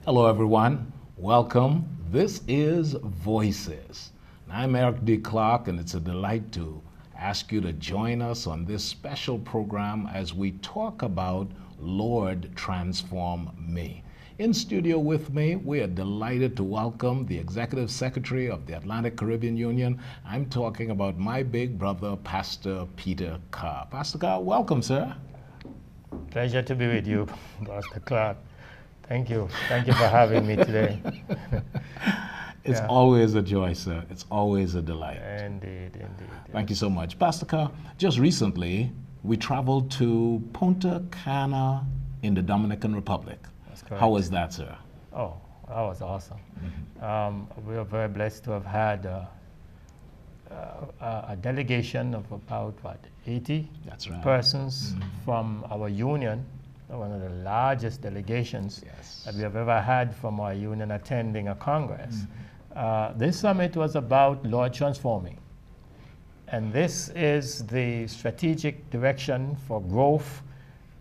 Hello, everyone. Welcome. This is Voices. I'm Eric D. Clark, and it's a delight to ask you to join us on this special program as we talk about Lord Transform Me. In studio with me, we are delighted to welcome the Executive Secretary of the Atlantic Caribbean Union. I'm talking about my big brother, Pastor Peter Kerr. Pastor Kerr, welcome, sir. Pleasure to be with you, Pastor Clark. Thank you. Thank you for having me today. It's always a joy, sir. It's always a delight. Indeed, indeed. Thank you so much. Pastor Kerr, just recently, we traveled to Punta Cana in the Dominican Republic. That's correct. How was that, sir? Oh, that was awesome. We are very blessed to have had a delegation of about, 80 That's right. persons from our union, one of the largest delegations that we have ever had from our union attending a Congress. This summit was about Lord Transforming. And this is the strategic direction for growth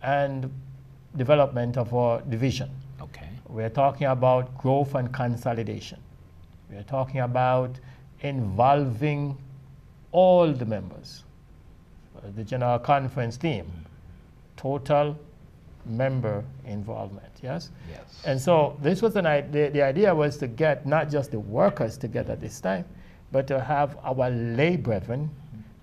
and development of our division. Okay. We're talking about growth and consolidation. We're talking about involving all the members. The General Conference theme, total member involvement, yes? Yes. And so this was the idea was to get not just the workers together this time, but to have our lay brethren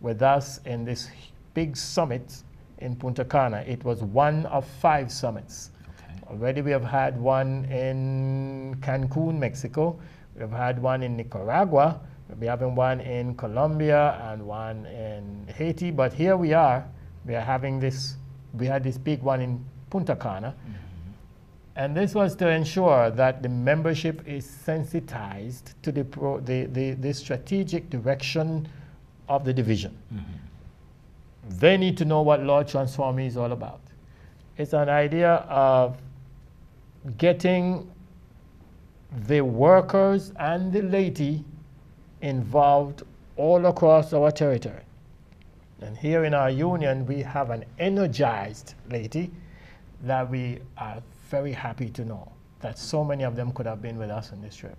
with us in this big summit in Punta Cana. It was one of 5 summits. Okay. Already we have had one in Cancun, Mexico. We have had one in Nicaragua. We'll be having one in Colombia and one in Haiti. But here we are having this, we had this big one in Punta Cana. And this was to ensure that the membership is sensitized to the strategic direction of the division. They need to know what Lord Transform Me is all about. It's an idea of getting the workers and the laity involved all across our territory. And here in our union, we have an energized laity that we are very happy to know that so many of them could have been with us on this trip.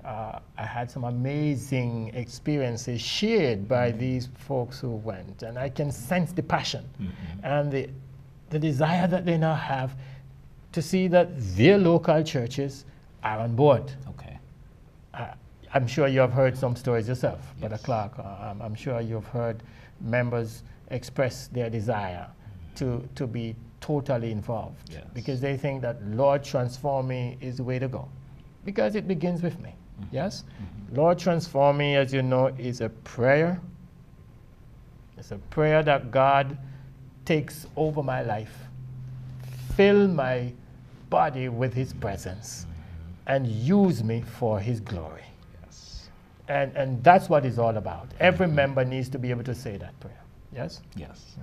I had some amazing experiences shared by these folks who went, and I can sense the passion and the desire that they now have to see that their local churches are on board. Okay. I'm sure you have heard some stories yourself, Brother Clark. I'm sure you've heard members express their desire to be totally involved because they think that Lord Transform Me is the way to go, because it begins with me. Yes? Lord Transform Me, as you know, is a prayer. It's a prayer that God takes over my life, fill my body with His presence, and use me for His glory. Yes. And that's what it's all about. Every member needs to be able to say that prayer. Yes? Yes.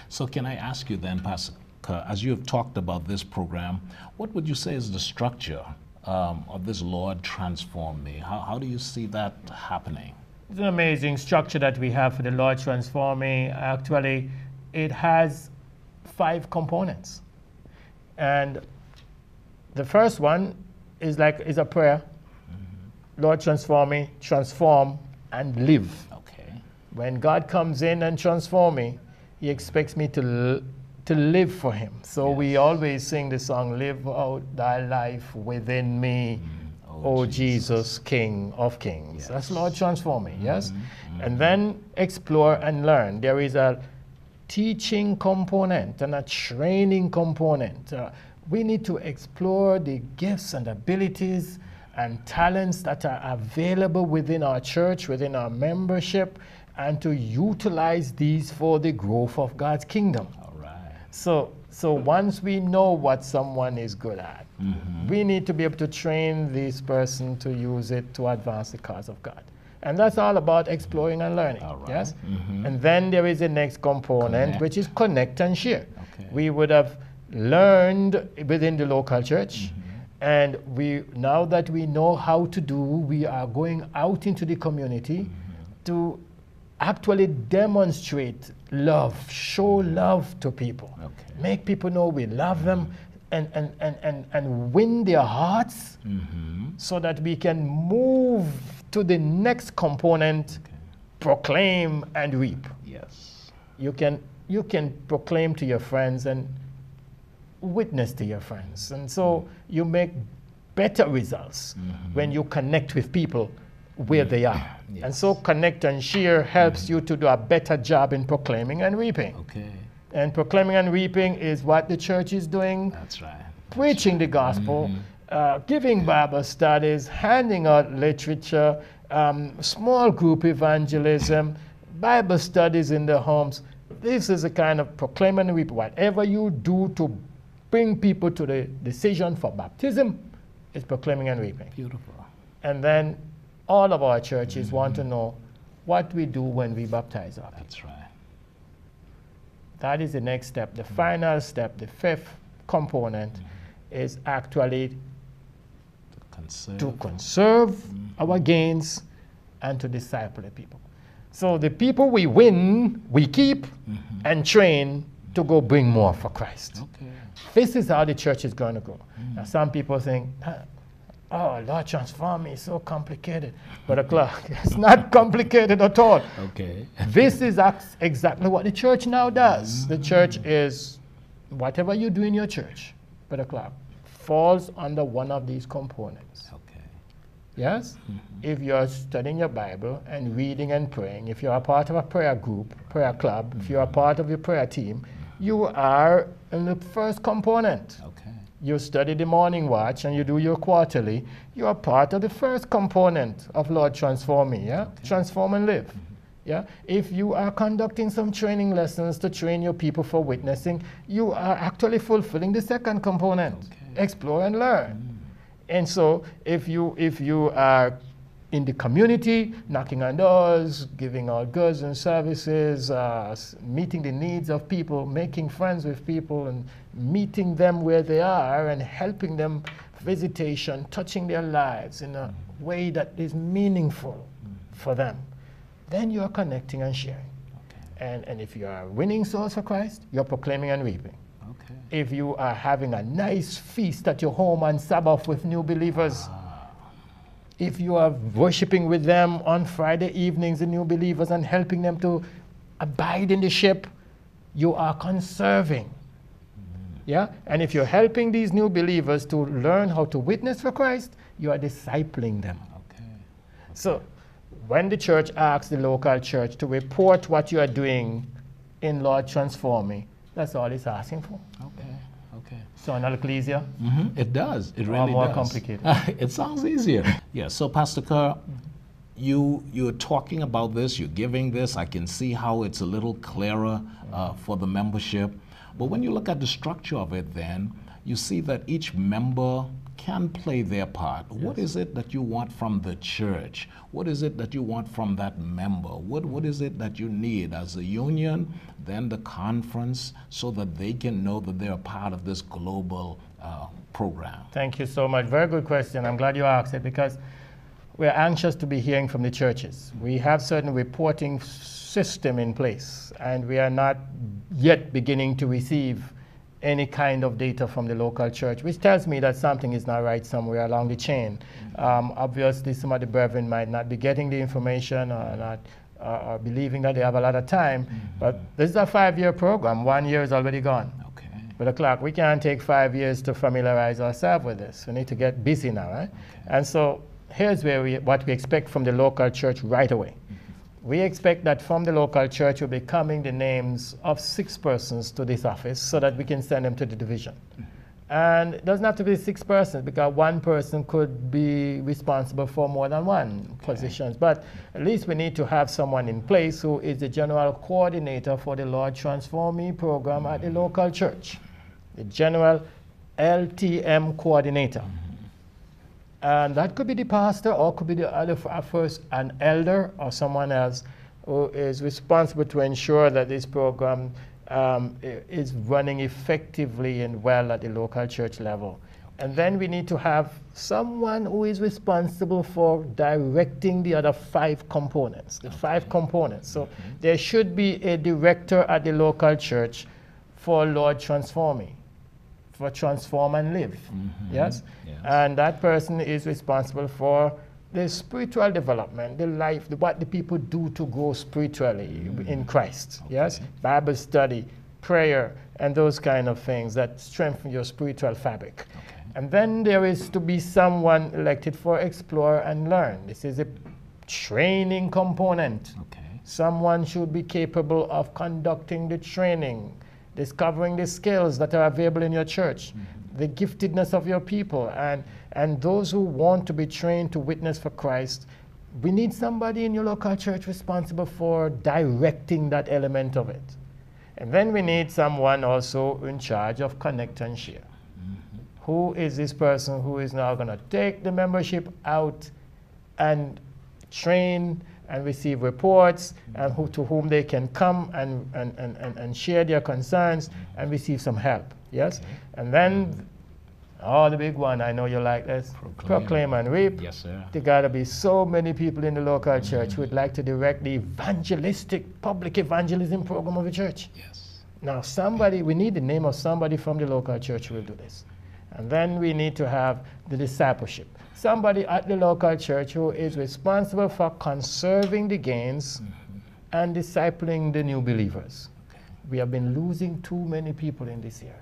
So can I ask you then, Pastor Kerr, as you have talked about this program, what would you say is the structure of this Lord Transform Me? How do you see that happening? It's an amazing structure that we have for the Lord Transform Me. Actually, it has 5 components. And the first one is a prayer. Lord Transform Me, transform and live. Okay. When God comes in and transform me, He expects me to live for Him. So we always sing the song, live out thy life within me, O Jesus, King of Kings. Yes. That's Lord Transform Me, yes? And then explore and learn. There is a teaching component and a training component. We need to explore the gifts and abilities and talents that are available within our church, within our membership, and to utilize these for the growth of God's kingdom. All right. So once we know what someone is good at, we need to be able to train this person to use it to advance the cause of God. And that's all about exploring and learning. All right. Yes? And then there is the next component, which is connect and share. Okay. We would have learned within the local church, and now that we know how to do, we are going out into the community to actually demonstrate love, show love to people. Okay. Make people know we love them, and win their hearts so that we can move to the next component, proclaim and reap. Yes. You can proclaim to your friends and witness to your friends. And so you make better results when you connect with people where they are. Yes. And so connect and share helps you to do a better job in proclaiming and reaping. Okay. And proclaiming and reaping is what the church is doing. That's right. Preaching the gospel, giving Bible studies, handing out literature, small group evangelism, Bible studies in the homes. This is a kind of proclaim and reap. Whatever you do to bring people to the decision for baptism is proclaiming and reaping. Beautiful. And then all of our churches want to know what we do when we baptize our people. That's right. That is the next step. The final step, the fifth component, is actually to conserve our gains and to disciple the people. So the people we win, we keep and train to go bring more for Christ. Okay. This is how the church is going to go. Now, some people think, oh, Lord, transform me, it's so complicated. But Clark, it's not complicated at all. Okay. This is exactly what the church now does. The church is, whatever you do in your church, Brother Clark, falls under one of these components. Okay. Yes? If you're studying your Bible and reading and praying, if you're a part of a prayer group, prayer club, if you're a part of your prayer team, you are in the first component. Okay. You study the morning watch and you do your quarterly, you are part of the first component of Lord Transform Me, yeah? Okay. Transform and live. Yeah? If you are conducting some training lessons to train your people for witnessing, you are actually fulfilling the second component, explore and learn. And so if you are in the community, knocking on doors, giving out goods and services, meeting the needs of people, making friends with people and meeting them where they are and helping them visitation, touching their lives in a way that is meaningful for them, then you are connecting and sharing. Okay. And if you are winning souls for Christ, you're proclaiming and reaping. Okay. If you are having a nice feast at your home on Sabbath with new believers, if you are worshiping with them on Friday evenings, the new believers, and helping them to abide in the ship, you are conserving. Yeah? And if you're helping these new believers to learn how to witness for Christ, you are discipling them. Okay. So when the church asks the local church to report what you are doing in Lord Transform Me, that's all it's asking for. Okay. Okay. Sound a little easier? It does. It really more does. Complicated. It sounds easier. Yeah. So, Pastor Kerr, you're talking about this. You're giving this. I can see how it's a little clearer for the membership. But when you look at the structure of it, then you see that each member can play their part. Yes. What is it that you want from the church? What is it that you want from that member? What is it that you need as a union, then the conference, so that they can know that they're a part of this global program? Thank you so much. Very good question. I'm glad you asked it because we're anxious to be hearing from the churches. We have certain reporting system in place, and we are not yet beginning to receive any kind of data from the local church, which tells me that something is not right somewhere along the chain. Obviously, some of the brethren might not be getting the information or not or believing that they have a lot of time, but this is a 5-year program. 1 year is already gone. Okay. But Clark, we can't take 5 years to familiarize ourselves with this. We need to get busy now, right? Okay. And so here's what we expect from the local church right away. We expect that from the local church will be coming the names of 6 persons to this office so that we can send them to the division. And it doesn't have to be 6 persons because 1 person could be responsible for more than 1 positions. But at least we need to have someone in place who is the general coordinator for the Lord Transform Me program at the local church, the general LTM coordinator. And that could be the pastor or could be the other first, an elder or someone else who is responsible to ensure that this program is running effectively and well at the local church level. And then we need to have someone who is responsible for directing the other 5 components, the 5 components. So there should be a director at the local church for Lord Transform Me. for transform and live. Yes? Yes. And that person is responsible for the spiritual development, the life, what the people do to grow spiritually in Christ. Yes? Bible study, prayer, and those kind of things that strengthen your spiritual fabric. And then there is to be someone elected for explore and learn. This is a training component. Someone should be capable of conducting the training, discovering the skills that are available in your church, the giftedness of your people, and those who want to be trained to witness for Christ. We need somebody in your local church responsible for directing that element of it. And then we need someone also in charge of connect and share. Who is this person who is now going to take the membership out and train and receive reports, and to whom they can come and share their concerns and receive some help. Yes? And then, the big one, I know you like this, proclaim and reap. Yes, sir. There got to be so many people in the local church who would like to direct the evangelistic, public evangelism program of the church. Yes. Now, we need the name of somebody from the local church who will do this. And then we need to have the discipleship. Somebody at the local church who is responsible for conserving the gains and discipling the new believers. We have been losing too many people in this area.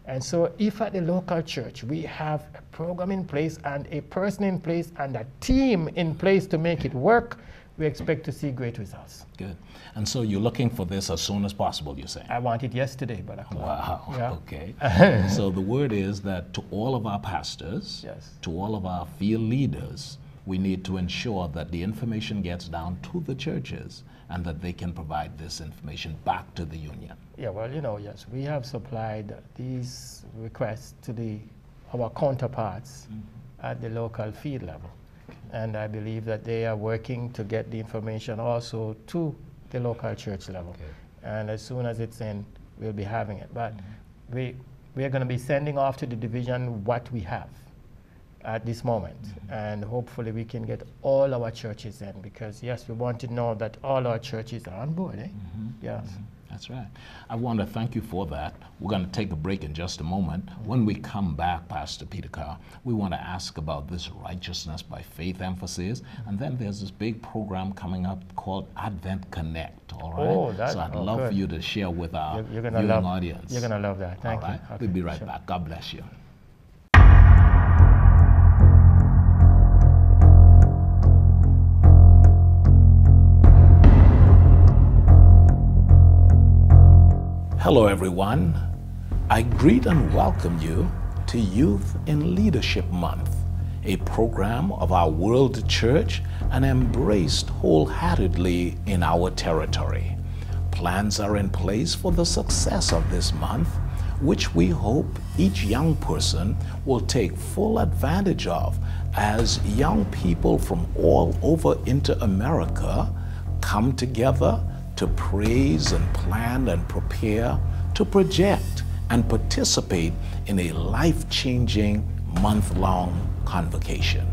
And so if at the local church we have a program in place and a person in place and a team in place to make it work, we expect to see great results. Good. And so you're looking for this as soon as possible, you're saying? I want it yesterday, but wow. Yeah. Okay. So the word is that to all of our pastors, to all of our field leaders, we need to ensure that the information gets down to the churches and that they can provide this information back to the union. Yeah, well, yes, we have supplied these requests to our counterparts at the local field level. And I believe that they are working to get the information also to the local church level. And as soon as it's in, we'll be having it. But we're going to be sending off to the division what we have at this moment. And hopefully we can get all our churches in, because yes, we want to know that all our churches are on board. Yes. That's right. I want to thank you for that. We're going to take a break in just a moment. When we come back, Pastor Peter Kerr, we want to ask about this righteousness by faith emphasis. And then there's this big program coming up called Advent Connect, all right? So I'd love for you to share with our viewing audience. You're going to love that. Thank you. Okay, we'll be right back. God bless you. Hello everyone. I greet and welcome you to Youth in Leadership Month, a program of our World Church and embraced wholeheartedly in our territory. Plans are in place for the success of this month, which we hope each young person will take full advantage of as young people from all over Inter-America come together to praise and plan and prepare to project and participate in a life-changing month-long convocation.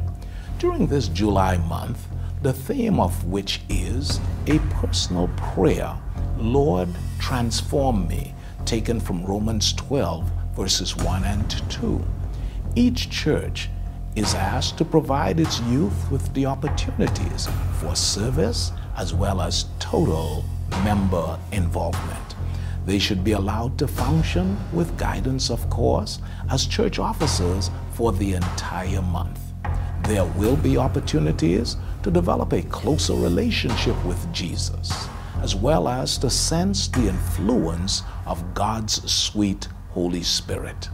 During this July month, the theme of which is a personal prayer, Lord, transform me, taken from Romans 12, verses 1 and 2. Each church is asked to provide its youth with the opportunities for service as well as total member involvement. They should be allowed to function with guidance, of course, as church officers for the entire month. There will be opportunities to develop a closer relationship with Jesus, as well as to sense the influence of God's sweet Holy Spirit.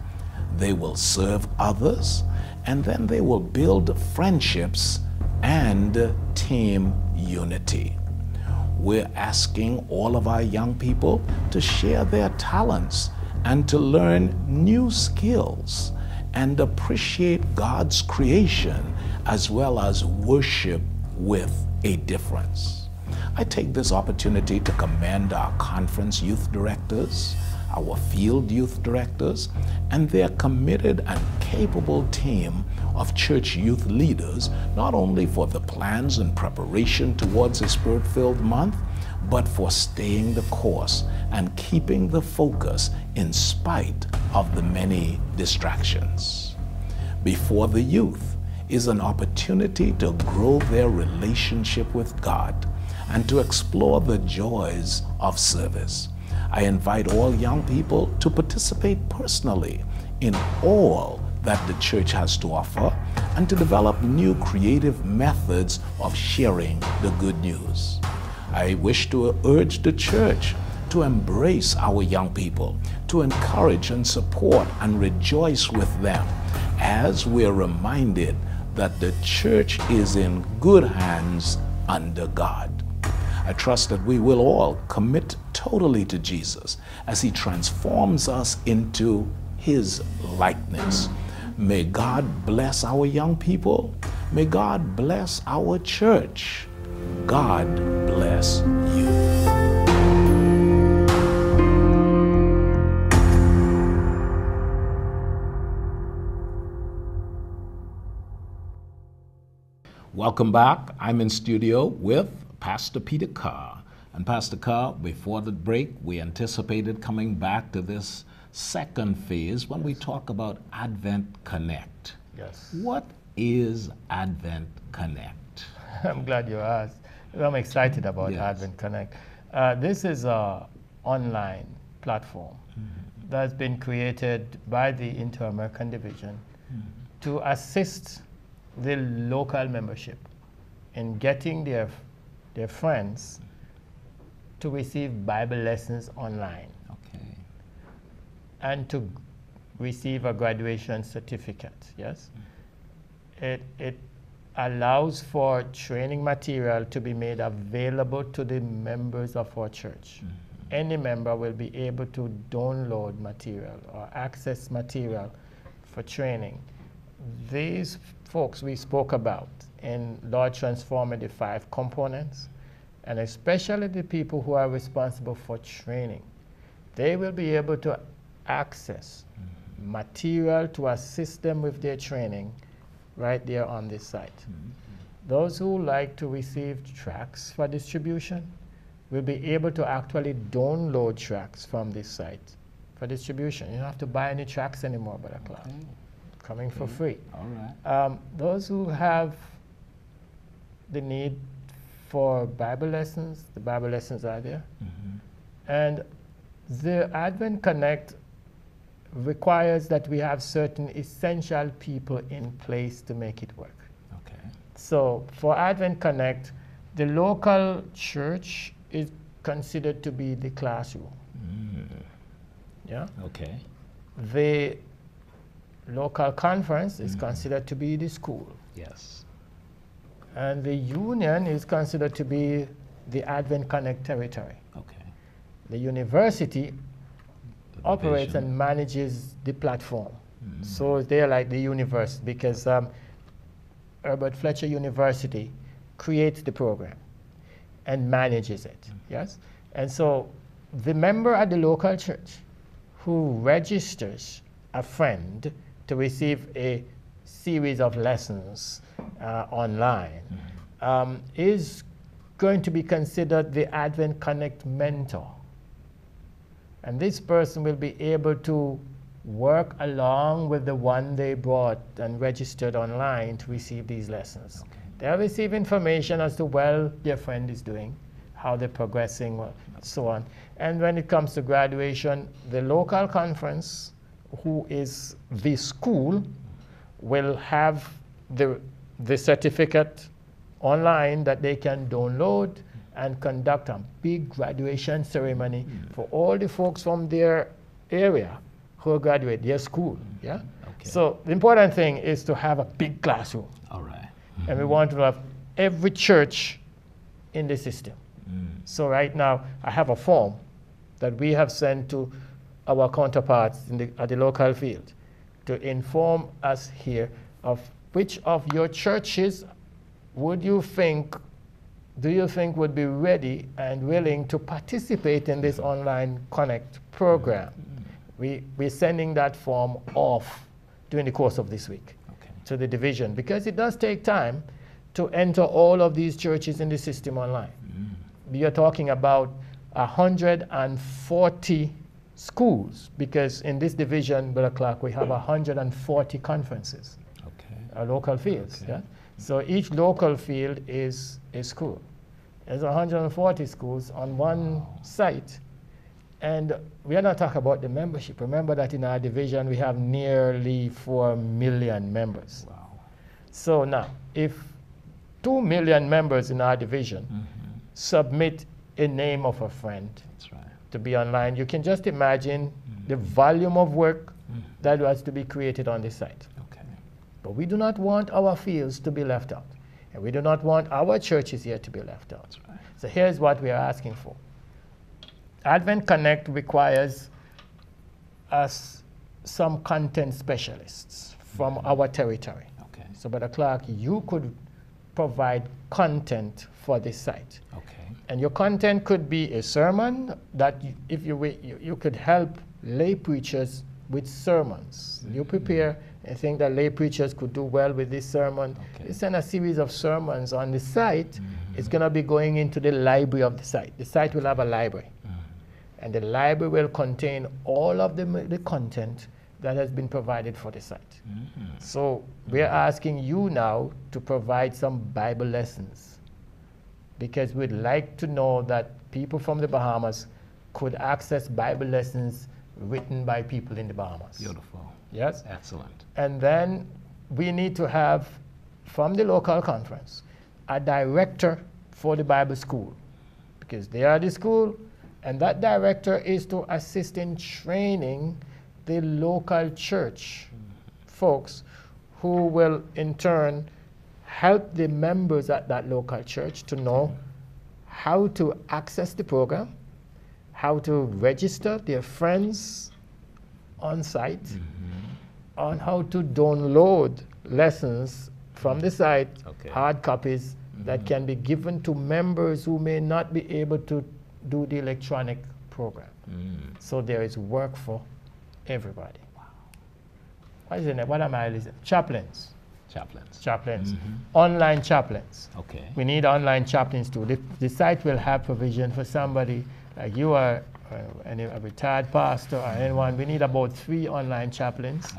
They will serve others, and then they will build friendships and team unity. We're asking all of our young people to share their talents and to learn new skills and appreciate God's creation as well as worship with a difference. I take this opportunity to commend our conference youth directors, our field youth directors, and their committed and capable team of church youth leaders, not only for the plans and preparation towards a Spirit-filled month, but for staying the course and keeping the focus in spite of the many distractions. Before the youth is an opportunity to grow their relationship with God and to explore the joys of service. I invite all young people to participate personally in all that the church has to offer and to develop new creative methods of sharing the good news. I wish to urge the church to embrace our young people, to encourage and support and rejoice with them as we're reminded that the church is in good hands under God. I trust that we will all commit totally to Jesus as He transforms us into His likeness. May God bless our young people. May God bless our church. God bless you. Welcome back. I'm in studio with Pastor Peter Kerr. And Pastor Kerr, before the break, we anticipated coming back to this second phase when we talk about Advent Connect. Yes. What is Advent Connect? I'm glad you asked. I'm excited about Advent Connect. This is an online platform that's been created by the Inter-American Division to assist the local membership in getting their friends to receive Bible lessons online. Okay. And to receive a graduation certificate, yes? It allows for training material to be made available to the members of our church. Any member will be able to download material or access material for training. These folks we spoke about in Lord Transforming the 5 components, and especially the people who are responsible for training, they will be able to access material to assist them with their training right there on this site. Those who like to receive tracts for distribution will be able to actually download tracts from this site for distribution. You don't have to buy any tracts anymore, Brother Clark. Coming for free. All right. Those who have the need for Bible lessons, the Bible lessons are there. And the Advent Connect requires that we have certain essential people in place to make it work. Okay. So for Advent Connect, the local church is considered to be the classroom. Yeah. Okay. The local conference is considered to be the school. Yes. And the union is considered to be the Advent Connect territory. Okay. The university The operates division. and manages the platform. So they're like the universe, because Herbert Fletcher University creates the program and manages it. Yes? And so the member at the local church who registers a friend to receive a series of lessons online is going to be considered the Advent Connect mentor. And this person will be able to work along with the one they brought and registered online to receive these lessons. Okay. They'll receive information as to well their friend is doing, how they're progressing, so on. And when it comes to graduation, the local conference, who is the school, will have the certificate online that they can download and conduct a big graduation ceremony for all the folks from their area who graduate their school. Yeah. Okay. So the important thing is to have a big classroom. All right. And we want to have every church in the system. So right now, I have a form that we have sent to our counterparts at the local field to inform us here of which of your churches do you think would be ready and willing to participate in this online Connect program. We're sending that form off during the course of this week to the division, because it does take time to enter all of these churches in the system online. We are talking about 140 schools, because in this division, Brother Clark, we have 140 conferences, local fields. Yeah? So each local field is a school. There's 140 schools on one site. And we are not talking about the membership. Remember that in our division, we have nearly 4 million members. Wow. So now, if 2 million members in our division submit a name of a friend to be online, you can just imagine the volume of work that was to be created on the site. But we do not want our fields to be left out. And we do not want our churches here to be left out. So here's what we are asking for. Advent Connect requires us some content specialists from our territory. So Brother Clark, you could provide content for this site. And your content could be a sermon that if you could help lay preachers with sermons. You prepare and think that lay preachers could do well with this sermon. You send a series of sermons on the site. It's going to be going into the library of the site. The site will have a library. And the library will contain all of the content that has been provided for the site. So we're asking you now to provide some Bible lessons, because we'd like to know that people from the Bahamas could access Bible lessons written by people in the Bahamas. Beautiful. Yes? Excellent. And then we need to have, from the local conference, a director for the Bible school, because they are the school, and that director is to assist in training the local church folks, who will in turn help the members at that local church to know how to access the program, how to register their friends on site, on how to download lessons from the site, hard copies that can be given to members who may not be able to do the electronic program. So there is work for everybody. Wow. What is it? What am I listening? Chaplains. Chaplains. Online chaplains. We need online chaplains too. The site will have provision for somebody like you are a retired pastor or anyone. We need about 3 online chaplains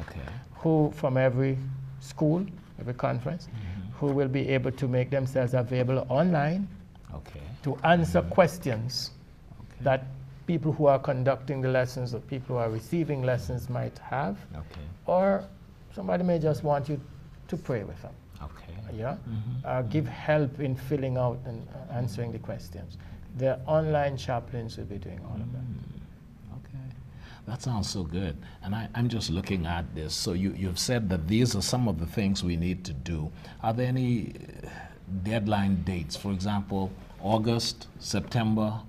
who from every school, every conference, who will be able to make themselves available online to answer questions that people who are conducting the lessons or people who are receiving lessons might have. Or somebody may just want you to pray with them. Give help in filling out and answering the questions. The online chaplains will be doing all of that. That sounds so good. And I'm just looking at this. So you've said that these are some of the things we need to do. Are there any deadline dates? For example, August, September?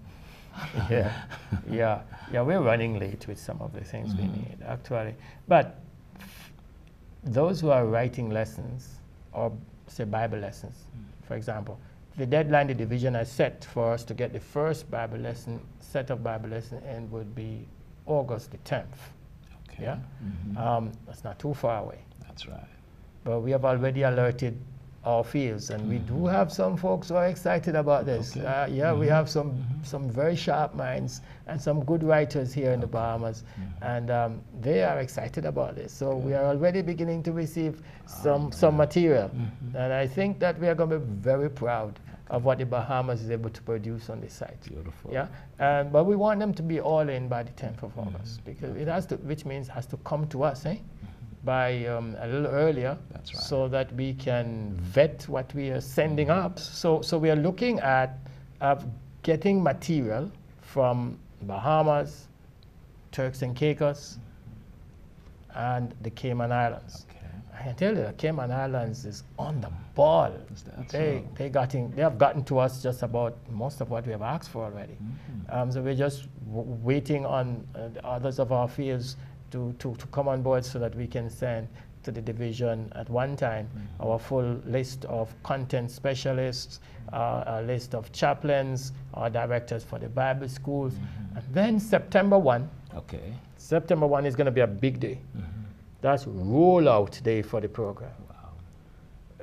Yeah, we're running late with some of the things we need, actually. But those who are writing lessons, or say Bible lessons, for example, the deadline the division has set for us to get the first Bible lesson, set of Bible lesson in would be August the 10th. That's not too far away. That's right. But we have already alerted our fields, and we do have some folks who are excited about this. We have some very sharp minds and some good writers here in the Bahamas, and they are excited about this. So we are already beginning to receive some material, and I think that we are going to be very proud of what the Bahamas is able to produce on this site. Beautiful. But we want them to be all in by the 10th of August, because it has to, which means has to come to us, by a little earlier, so that we can vet what we are sending up. So we are looking at getting material from Bahamas, Turks and Caicos, and the Cayman Islands. I can tell you, the Cayman Islands is on the ball. They have gotten to us just about most of what we have asked for already. So we're just waiting on the others of our fields to come on board, so that we can send to the division at one time our full list of content specialists, a list of chaplains, our directors for the Bible schools. And then September 1, September 1 is going to be a big day. That's rollout day for the program.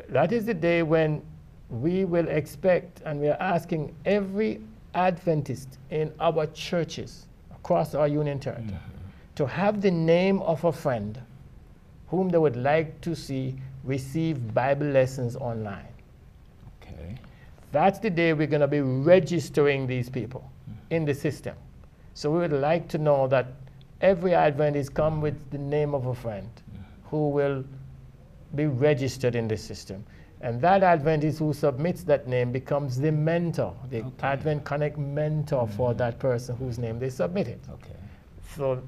That is the day when we will expect, and we are asking every Adventist in our churches across our union territory to have the name of a friend whom they would like to see receive Bible lessons online. Okay. That's the day we're going to be registering these people in the system. So we would like to know that every Adventist come with the name of a friend who will be registered in the system. And that Adventist who submits that name becomes the mentor, the Advent Connect mentor for that person whose name they submitted. Okay.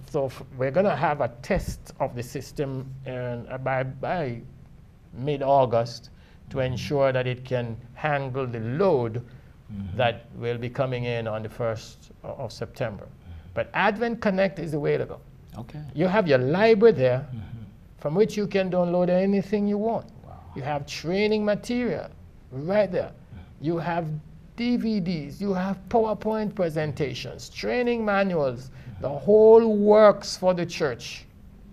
So we're going to have a test of the system by mid-August to ensure that it can handle the load that will be coming in on the 1st of September. But Advent Connect is the way to go. Okay. You have your library there from which you can download anything you want. Wow. You have training material right there. You have DVDs, you have PowerPoint presentations, training manuals, the whole works for the church.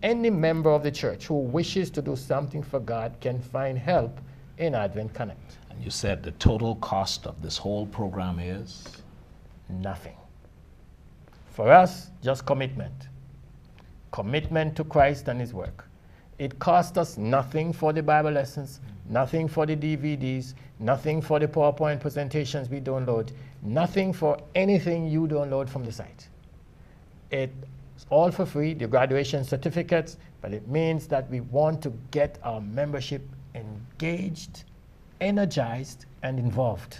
Any member of the church who wishes to do something for God can find help in Advent Connect. And you said the total cost of this whole program is? Nothing. For us, just commitment. Commitment to Christ and His work. It cost us nothing for the Bible lessons, nothing for the DVDs, nothing for the PowerPoint presentations we download, nothing for anything you download from the site. It's all for free, the graduation certificates, but it means that we want to get our membership engaged, energized, and involved.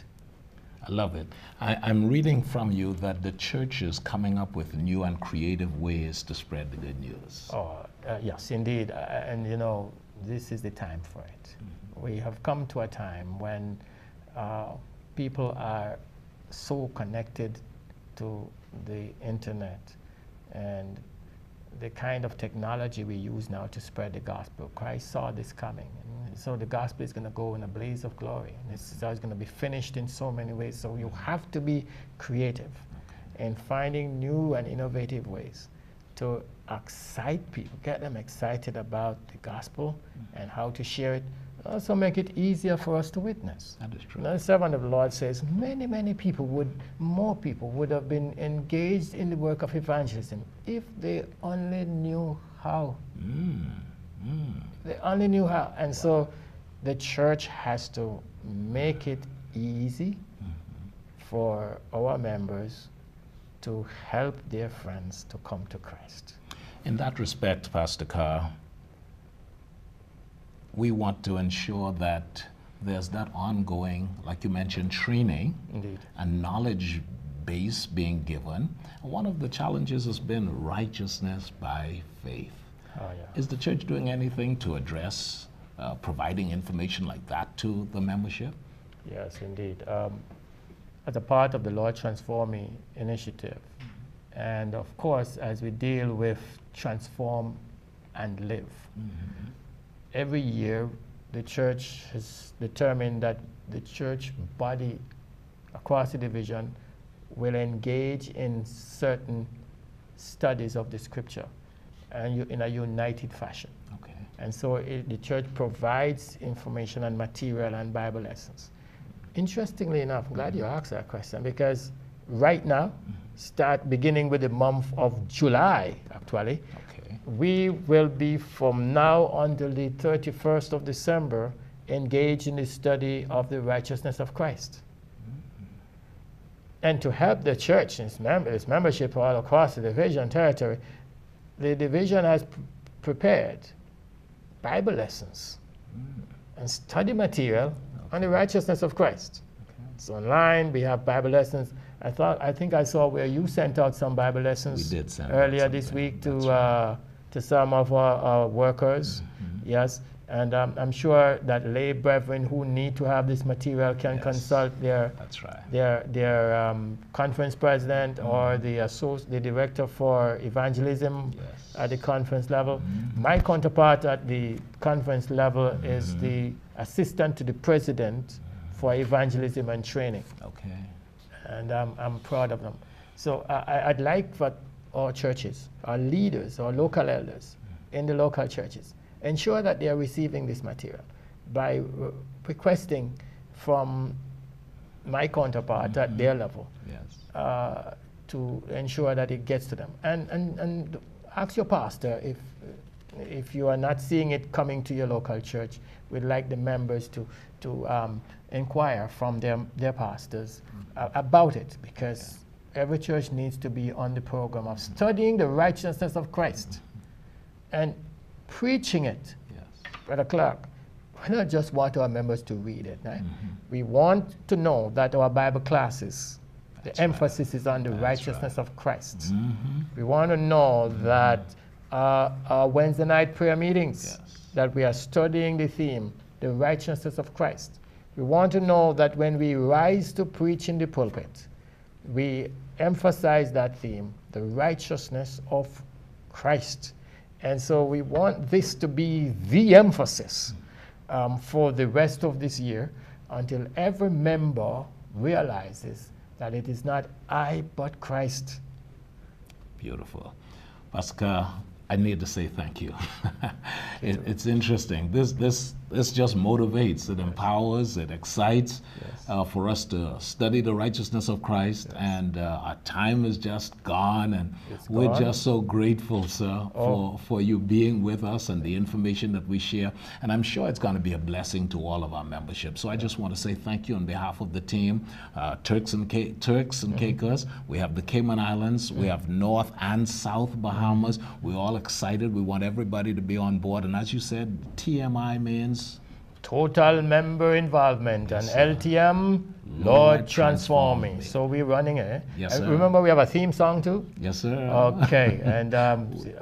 I love it. I'm reading from you that the church is coming up with new and creative ways to spread the good news. Yes, indeed. And you know, this is the time for it. We have come to a time when people are so connected to the internet and the kind of technology we use now to spread the gospel. Christ saw this coming. And so the gospel is going to go in a blaze of glory. And it's going to be finished in so many ways. So you have to be creative in finding new and innovative ways to excite people, get them excited about the gospel and how to share it. Also make it easier for us to witness. That is true. The servant of the Lord says many, many people more people would have been engaged in the work of evangelism if they only knew how. They only knew how. And so the church has to make it easy for our members to help their friends to come to Christ. In that respect, Pastor Kerr, we want to ensure that there's that ongoing, like you mentioned, training Indeed. and knowledge base being given. One of the challenges has been righteousness by faith. Oh, yeah. Is the church doing anything to address providing information like that to the membership? Yes, indeed. As a part of the Lord Transform Me initiative, and of course, as we deal with Transform and Live, every year the church has determined that the church body across the division will engage in certain studies of the scripture and in a united fashion. Okay. And so the church provides information and material and Bible lessons. Interestingly enough, I'm glad you asked that question, because right now, beginning with the month of July, actually, we will be from now until the 31st of December engaged in the study of the righteousness of Christ. And to help the church, its membership all across the division territory, the division has prepared Bible lessons and study material on the righteousness of Christ. It's online, we have Bible lessons. I think I saw where you sent out some Bible lessons we did send earlier this week to some of our workers. Yes, and I'm sure that lay brethren who need to have this material can consult their conference president or the director for evangelism at the conference level. My counterpart at the conference level is the assistant to the president for evangelism and training. Okay. And I'm proud of them. So I'd like for our churches, our leaders, our local elders in the local churches, ensure that they are receiving this material by requesting from my counterpart at their level to to ensure that it gets to them. And ask your pastor if you are not seeing it coming to your local church. We'd like the members to inquire from their pastors about it, because every church needs to be on the program of studying the righteousness of Christ and preaching it. Yes. Brother Clark, we don't just want our members to read it. Right? We want to know that our Bible classes, the emphasis is on the righteousness of Christ. We want to know that our Wednesday night prayer meetings, that we are studying the theme, the righteousness of Christ. We want to know that when we rise to preach in the pulpit, we emphasize that theme, the righteousness of Christ. And so we want this to be the emphasis for the rest of this year, until every member realizes that it is not I, but Christ. Beautiful. Pastor, I need to say thank you. It's interesting. This just motivates, it empowers, it excites for us to study the righteousness of Christ. And our time is just gone, and we're just so grateful, sir, for you being with us and the information that we share. And I'm sure it's going to be a blessing to all of our membership. So I just want to say thank you on behalf of the team, Turks and Caicos. We have the Cayman Islands. We have North and South Bahamas. We're all excited. We want everybody to be on board. And as you said, TMI means total member involvement, and LTM, Lord transform me. So we're running it. Yes, sir. Remember, we have a theme song too? Yes, sir. Okay, and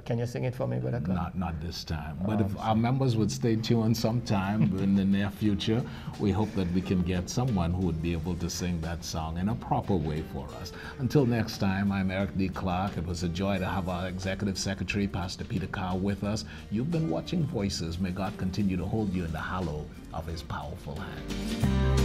can you sing it for me, Brother Clark? Not this time. But if our members would stay tuned sometime in the near future, we hope that we can get someone who would be able to sing that song in a proper way for us. Until next time, I'm Eric D. Clark. It was a joy to have our Executive Secretary, Pastor Peter Kerr, with us. You've been watching Voices. May God continue to hold you in the hollow of his powerful hand.